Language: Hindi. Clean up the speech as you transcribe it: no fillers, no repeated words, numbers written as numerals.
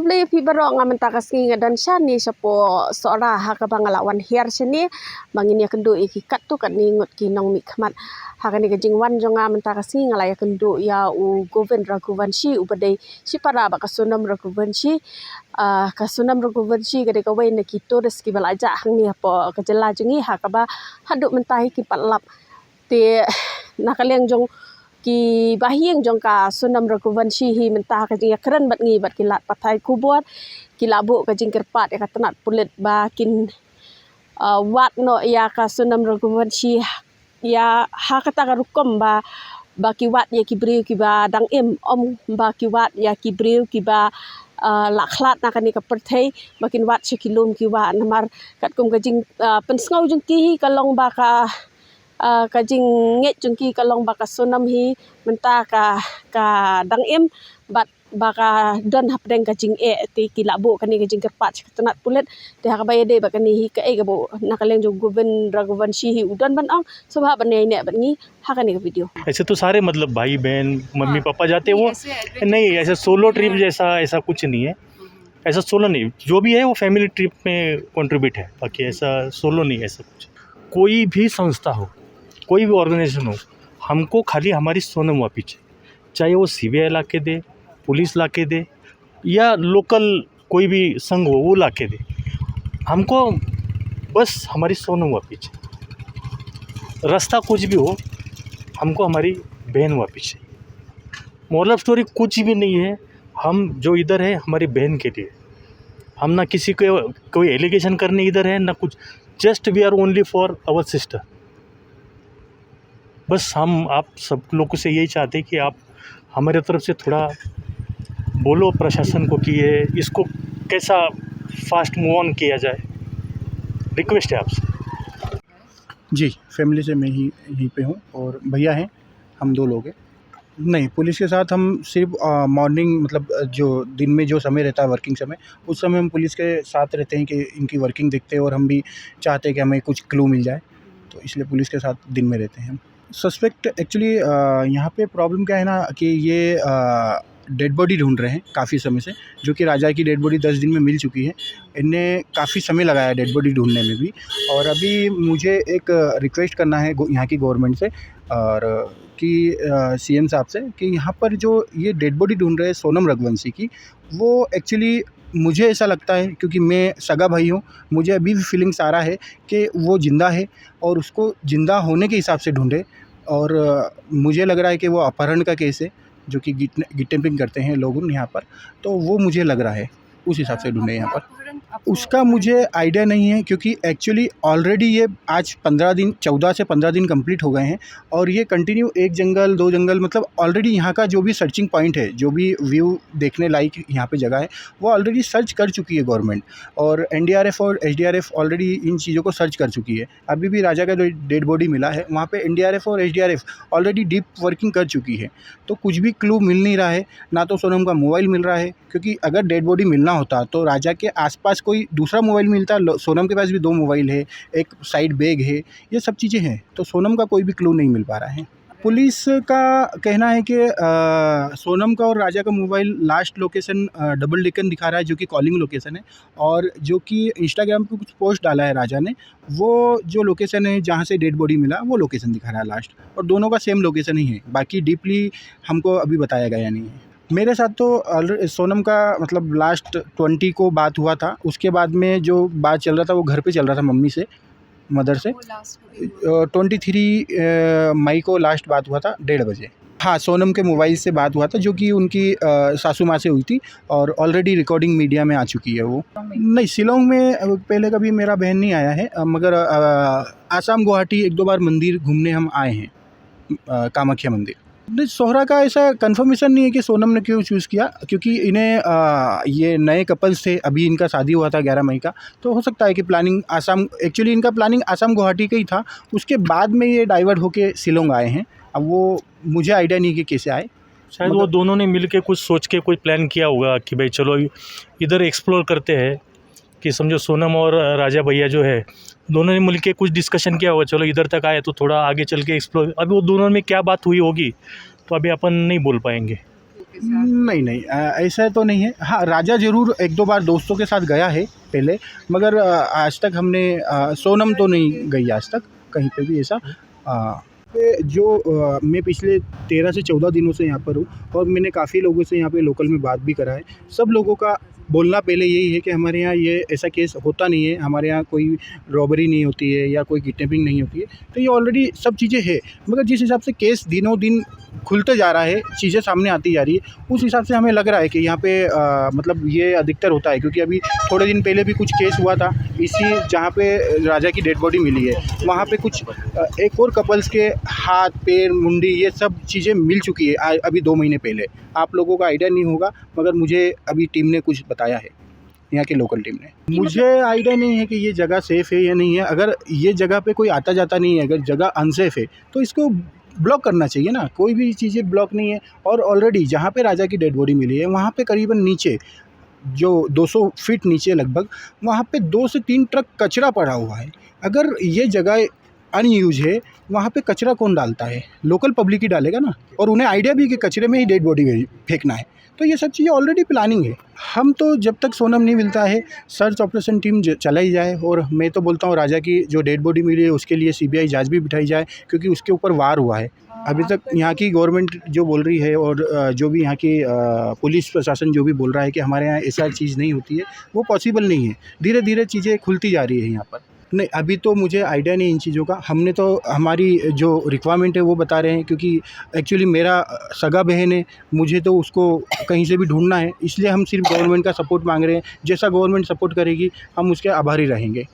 lovely fibaro ngamenta kasing dan shani sapo sora hakabang lawan hiar sini bangin ya kendu iki kat tu kan ningut ki nong mi khmat hakani kajing wan jonga menta kasing ngalaya kendu ya u Govind Raghuvanshi ubadai si para ba kasunam Raghuvanshi kasunam Raghuvanshi gade kawai na ki todes ki balaja hang ni apa kajela jengi hakaba haduk mentahi ki patlap te nakaleng jong ki bahieng jong ka Sunam Raghuvanshi hi mentah ka jing keren bat ngi bat kilat pathai kubuat kilabu ka jing kerpat ya katanat pulit ba kin wat no ya ka Sunam Raghuvanshi ya ha kata ka rukom ba ki wat ya ki briu ki ba dang im om ba ki wat ya ki briu ki ba lakhlat na kani ka perthai makin wat sekilum ki wa namar kat kum ka jing pensngau jong ki kalong ba ka jing nget jungki kalong baka sunam hi menta ka dang im bat baka don hapdeng ka jing ti kilabu kani ka jing kerpat tanat pulet te ha bay de bakani hi ka e gabo nakaleng jo Govind Raghuvanshi hi udon ban ong subha bane ne bani ha kani का वीडियो। ऐसे तो सारे मतलब भाई बहन मम्मी पापा जाते हैं वो नहीं, ऐसा सोलो ट्रिप जैसा ऐसा कुछ नहीं है, ऐसा सोलो नहीं, जो भी है वो फैमिली ट्रिप में कंट्रीब्यूट है, बाकी ऐसा सोलो नहीं है ऐसा कुछ। कोई भी संस्था हो, कोई भी ऑर्गेनाइजेशन हो, हमको खाली हमारी सोनम वापी चाहिए, चाहे वो सीबीआई ला के दे, पुलिस ला के दे या लोकल कोई भी संघ हो वो ला के दे, हमको बस हमारी सोनम वापी चाहिए। रास्ता कुछ भी हो, हमको हमारी बहन वापी चाहिए। मोरल स्टोरी कुछ भी नहीं है, हम जो इधर है हमारी बहन के लिए, हम ना किसी को कोई एलिगेशन करने इधर है ना कुछ, just we are only for our sister. बस हम आप सब लोगों से यही चाहते हैं कि आप हमारे तरफ से थोड़ा बोलो प्रशासन को कि ये इसको कैसा फास्ट मूव ऑन किया जाए, रिक्वेस्ट है आपसे। जी, फैमिली से मैं ही यहीं पे हूँ और भैया हैं, हम 2 लोग हैं। नहीं, पुलिस के साथ हम सिर्फ मॉर्निंग मतलब जो दिन में जो समय रहता है वर्किंग समय, उस समय हम पुलिस के साथ रहते हैं कि इनकी वर्किंग देखते हैं और हम भी चाहते हैं कि हमें कुछ क्लू मिल जाए, तो इसलिए पुलिस के साथ दिन में रहते हैं हम। सस्पेक्ट एक्चुअली यहाँ पे प्रॉब्लम क्या है ना कि ये डेड बॉडी ढूंढ रहे हैं काफ़ी समय से, जो कि राजा की डेड बॉडी 10 दिन में मिल चुकी है। इनने काफ़ी समय लगाया डेड बॉडी ढूंढने में भी, और अभी मुझे एक रिक्वेस्ट करना है यहाँ की गवर्नमेंट से और कि सीएम साहब से कि यहाँ पर जो ये डेड बॉडी ढूंढ रहे हैं सोनम रघुवंशी की, वो एक्चुअली मुझे ऐसा लगता है, क्योंकि मैं सगा भाई हूँ, मुझे अभी भी फीलिंग्स आ रहा है कि वो ज़िंदा है और उसको ज़िंदा होने के हिसाब से ढूंढे। और मुझे लग रहा है कि वो अपहरण का केस है, जो कि किडनैपिंग करते हैं लोग यहाँ पर, तो वो मुझे लग रहा है उस हिसाब से ढूंढे यहाँ पर। उसका मुझे आइडिया नहीं है, क्योंकि एक्चुअली ऑलरेडी ये आज 15 दिन 14 से 15 दिन कंप्लीट हो गए हैं और ये कंटिन्यू 1 जंगल 2 जंगल मतलब ऑलरेडी यहाँ का जो भी सर्चिंग पॉइंट है, जो भी व्यू देखने लायक यहाँ पे जगह है, वो ऑलरेडी सर्च कर चुकी है गवर्नमेंट, और एनडीआरएफ और एसडीआरएफ ऑलरेडी इन चीज़ों को सर्च कर चुकी है। अभी भी राजा का जो डेड बॉडी मिला है वहाँ पर एनडीआरएफ और एसडीआरएफ ऑलरेडी डीप वर्किंग कर चुकी है, तो कुछ भी क्लू मिल नहीं रहा है। ना तो सोनम का मोबाइल मिल रहा है, क्योंकि अगर डेड बॉडी मिलना होता तो राजा के आसपास कोई दूसरा मोबाइल मिलता। सोनम के पास भी 2 मोबाइल है, एक साइड बैग है, ये सब चीज़ें हैं, तो सोनम का कोई भी क्लू नहीं मिल पा रहा है। पुलिस का कहना है कि सोनम का और राजा का mobile last location double Deccan दिखा रहा है, जो कि कॉलिंग लोकेशन है, और जो कि इंस्टाग्राम पे कुछ पोस्ट डाला है राजा ने, वो जो लोकेशन है जहाँ से डेड बॉडी मिला वो लोकेशन दिखा रहा है लास्ट, और दोनों का सेम लोकेशन ही है। बाकी डीपली हमको अभी बताया गया नहीं है। मेरे साथ तो सोनम का मतलब लास्ट 20 को बात हुआ था, उसके बाद में जो बात चल रहा था वो घर पे चल रहा था मम्मी से, मदर से। 23 मई को लास्ट बात हुआ था 1:30 बजे। हाँ, सोनम के मोबाइल से बात हुआ था, जो कि उनकी सासू माँ से हुई थी, और ऑलरेडी रिकॉर्डिंग मीडिया में आ चुकी है वो। नहीं, शिलोंग में पहले कभी मेरा बहन नहीं आया है, मगर आसाम गुवाहाटी 1-2 बार मंदिर घूमने हम आए हैं, कामाख्या मंदिर। नहीं, सोहरा का ऐसा कंफर्मेशन नहीं है कि सोनम ने क्यों चूज़ किया, क्योंकि इन्हें ये नए कपल्स थे, अभी इनका शादी हुआ था 11 मई का, तो हो सकता है कि प्लानिंग आसाम, एक्चुअली इनका प्लानिंग आसाम गुवाहाटी का ही था, उसके बाद में ये डाइवर्ट होके शिलोंग आए हैं। अब वो मुझे आइडिया नहीं कि कैसे आए, शायद वो दोनों ने मिल के कुछ सोच के कोई प्लान किया होगा कि भाई चलो इधर एक्सप्लोर करते हैं, कि समझो सोनम और राजा भैया जो है दोनों ने मिल के कुछ डिस्कशन किया होगा, चलो इधर तक आए तो थोड़ा आगे चल के एक्सप्लोर। अभी वो दोनों में क्या बात हुई होगी तो अभी अपन नहीं बोल पाएंगे। के साथ? नहीं नहीं, ऐसा तो नहीं है। हाँ, राजा ज़रूर 1-2 बार दोस्तों के साथ गया है पहले, मगर आज तक हमने सोनम तो नहीं गई आज तक कहीं पे भी ऐसा। मैं पिछले 13 से 14 दिनों से यहाँ पर हूँ और मैंने काफ़ी लोगों से यहाँ पे लोकल में बात भी करा है। सब लोगों का बोलना पहले यही है कि हमारे यहाँ ये ऐसा केस होता नहीं है, हमारे यहाँ कोई रॉबरी नहीं होती है या कोई किडनैपिंग नहीं होती है। तो ये ऑलरेडी सब चीज़ें है, मगर जिस हिसाब से केस दिनों दिन खुलते जा रहा है, चीज़ें सामने आती जा रही है, उस हिसाब से हमें लग रहा है कि यहाँ पे मतलब ये अधिकतर होता है। क्योंकि अभी थोड़े दिन पहले भी कुछ केस हुआ था इसी, जहाँ पे राजा की डेड बॉडी मिली है, वहाँ पे कुछ एक और कपल्स के हाथ पैर मुंडी ये सब चीज़ें मिल चुकी है अभी 2 महीने पहले। आप लोगों का आइडिया नहीं होगा, मगर मुझे अभी टीम ने कुछ बताया है, यहाँ की लोकल टीम ने। मुझे आइडिया नहीं है कि ये जगह सेफ़ है या नहीं है। अगर ये जगह पे कोई आता जाता नहीं है, अगर जगह अनसेफ़ है तो इसको ब्लॉक करना चाहिए ना। कोई भी चीज़ें ब्लॉक नहीं है। और ऑलरेडी जहाँ पे राजा की डेड बॉडी मिली है वहाँ पे करीबन नीचे जो 200 फीट नीचे लगभग, वहाँ पे 2 से 3 ट्रक कचरा पड़ा हुआ है। अगर ये जगह अनयूज है, वहाँ पे कचरा कौन डालता है? लोकल पब्लिक ही डालेगा ना। और उन्हें आइडिया भी कि कचरे में ही डेड बॉडी फेंकना है। तो ये सब चीज़ें ऑलरेडी प्लानिंग है। हम तो जब तक सोनम नहीं मिलता है सर्च ऑपरेशन टीम चलाई जाए। और मैं तो बोलता हूँ राजा की जो डेड बॉडी मिली है उसके लिए सीबीआई जांच भी बिठाई जाए, क्योंकि उसके ऊपर वार हुआ है। अभी तक यहाँ की गवर्नमेंट जो बोल रही है और जो भी यहाँ की पुलिस प्रशासन जो भी बोल रहा है कि हमारे यहाँ ऐसा चीज़ नहीं होती है, वो पॉसिबल नहीं है। धीरे धीरे चीज़ें खुलती जा रही है यहाँ पर। नहीं, अभी तो मुझे आइडिया नहीं इन चीज़ों का। हमने तो हमारी जो रिक्वायरमेंट है वो बता रहे हैं, क्योंकि एक्चुअली मेरा सगा बहन है, मुझे तो उसको कहीं से भी ढूंढना है, इसलिए हम सिर्फ गवर्नमेंट का सपोर्ट मांग रहे हैं। जैसा गवर्नमेंट सपोर्ट करेगी हम उसके आभारी रहेंगे।